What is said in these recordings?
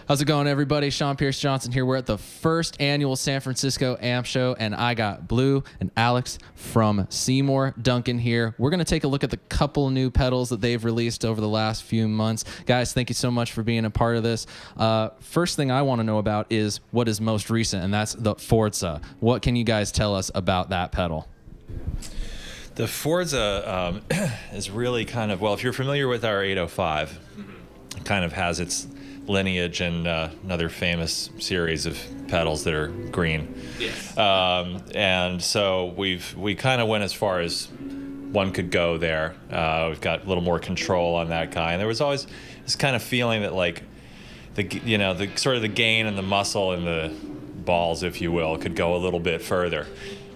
How's it going, everybody? Sean Pierce Johnson here. We're at the first annual San Francisco Amp Show, and I got Blue and Alex from Seymour Duncan here. We're going to take a look at the couple new pedals that they've released over the last few months. Guys, thank you so much for being a part of this. First thing I want to know about is what is most recent, and that's the Forza. What can you guys tell us about that pedal? The Forza is really kind of, well, if you're familiar with our 805, it kind of has its lineage and another famous series of pedals that are green. Yes. And so we kind of went as far as one could go there. We've got a little more control on that guy. And there was always this kind of feeling that, like, the sort of the gain and the muscle and the balls, if you will, could go a little bit further.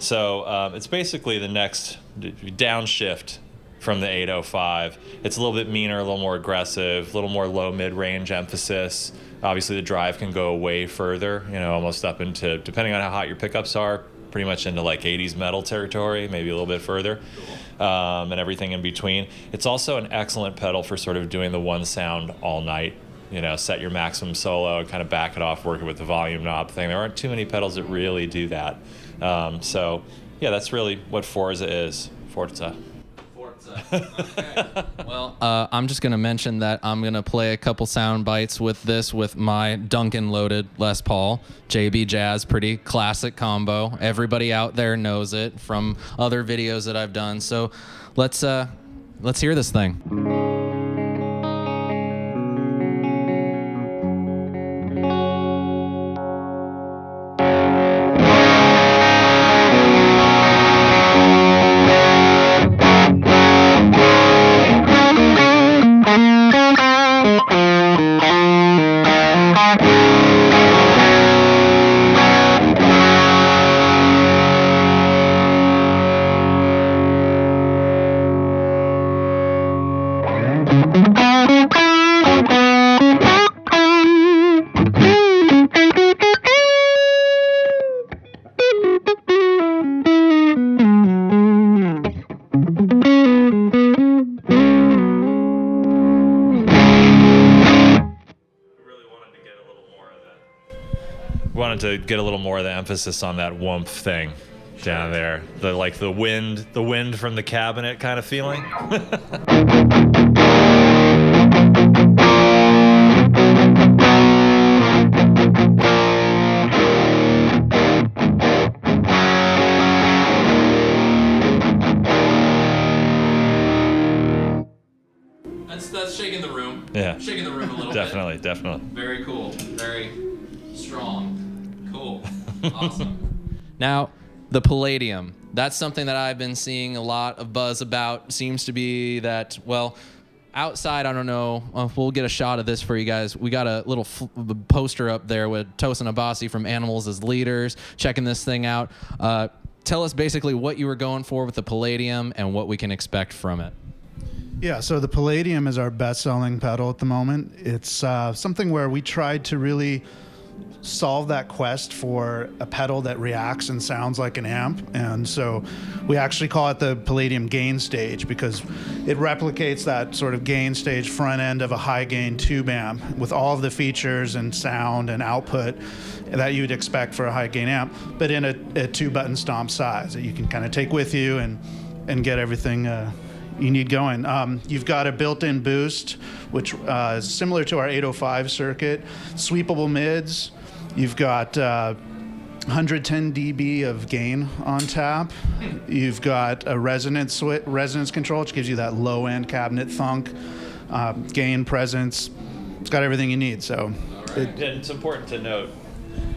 So it's basically the next downshift from the 805. It's a little bit meaner, a little more aggressive, a little more low mid-range emphasis. Obviously the drive can go way further, almost up into, depending on how hot your pickups are, pretty much into like 80s metal territory, maybe a little bit further, and everything in between. It's also an excellent pedal for sort of doing the one sound all night. Set your maximum solo and kind of back it off, working with the volume knob thing. There aren't too many pedals that really do that. So yeah, that's really what Forza is. Forza. Okay. Well, I'm just going to mention that I'm going to play a couple sound bites with this with my Duncan loaded Les Paul, JB Jazz, pretty classic combo. Everybody out there knows it from other videos that I've done. So let's hear this thing. Wanted to get a little more of the emphasis on that woomph thing down there, the wind from the cabinet kind of feeling. That's shaking the room. Yeah, shaking the room a little definitely, bit. Definitely. Very cool. Very strong. Cool. Awesome. Now, the Palladium. That's something that I've been seeing a lot of buzz about. Seems to be that, well, outside, I don't know. We'll get a shot of this for you guys. We got a little poster up there with Tosin Abasi from Animals as Leaders checking this thing out. Tell us basically what you were going for with the Palladium and what we can expect from it. Yeah, so the Palladium is our best-selling pedal at the moment. It's something where we tried to really solve that quest for a pedal that reacts and sounds like an amp. And so we actually call it the Palladium gain stage because it replicates that sort of gain stage front end of a high gain tube amp with all of the features and sound and output that you'd expect for a high gain amp, but in a 2-button stomp size that you can kind of take with you and get everything you need going. You've got a built-in boost, which is similar to our 805 circuit, sweepable mids. You've got 110 dB of gain on tap. You've got a resonance control, which gives you that low-end cabinet thunk, gain presence. It's got everything you need. So, It's important to note.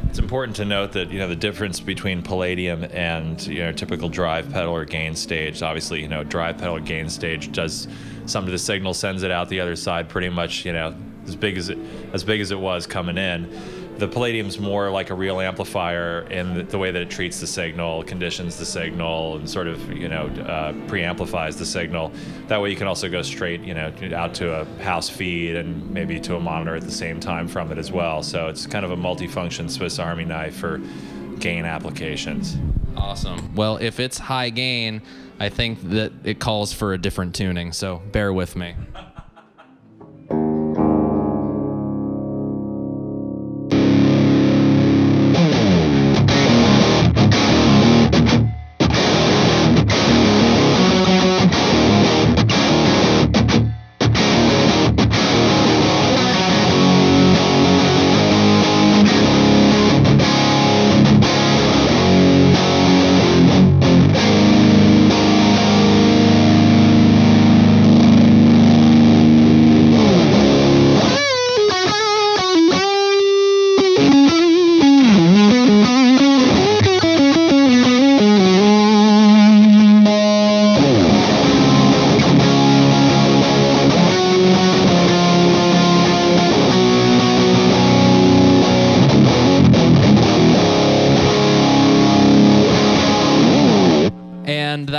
It's important to note that the difference between Palladium and typical drive pedal or gain stage. Obviously, drive pedal or gain stage does some to the signal, sends it out the other side pretty much as big as it was coming in. The Palladium's more like a real amplifier in the way that it treats the signal, conditions the signal, and sort of preamplifies the signal. That way you can also go straight out to a house feed and maybe to a monitor at the same time from it as well. So it's kind of a multifunction Swiss Army knife for gain applications. Awesome. Well, if it's high gain, I think that it calls for a different tuning, so bear with me.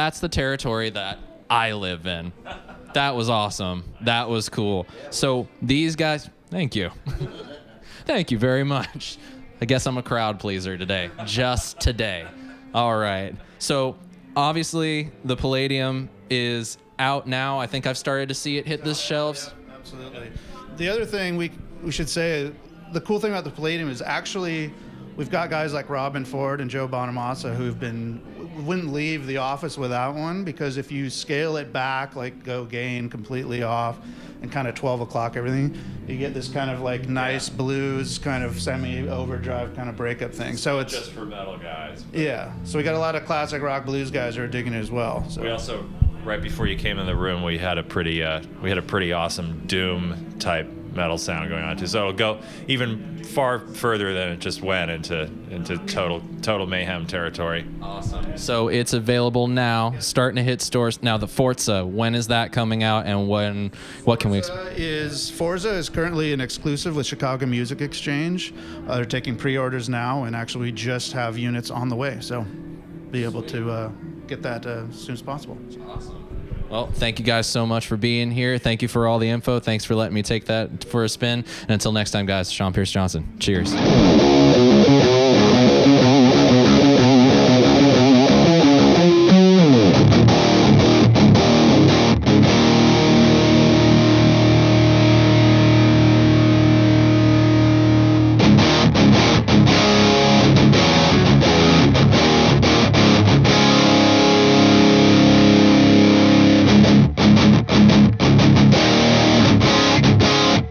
that's the territory that I live in. That was awesome. That was cool. So these guys, thank you. Thank you very much. I guess I'm a crowd pleaser today. Just today. All right. So obviously the Palladium is out now. I think I've started to see it hit the shelves. Yeah, absolutely. The other thing we should say, the cool thing about the Palladium is actually we've got guys like Robin Ford and Joe Bonamassa who've wouldn't leave the office without one, because if you scale it back, like go gain completely off and kind of 12 o'clock everything, you get this kind of like nice blues kind of semi-overdrive kind of breakup thing. So it's just for metal guys. Yeah. So we got a lot of classic rock blues guys who are digging it as well. So We also, right before you came in the room, we had a pretty awesome doom type metal sound going on too. So it'll go even far further than it just went into total mayhem territory. Awesome. So it's available now, starting to hit stores. Now the Forza, when is that coming out, and what can we expect? Forza is currently an exclusive with Chicago Music Exchange. They're taking pre-orders now, and actually we just have units on the way. So be able to get that as soon as possible. Awesome. Well, thank you guys so much for being here. Thank you for all the info. Thanks for letting me take that for a spin. And until next time, guys, Sean Pierce Johnson. Cheers.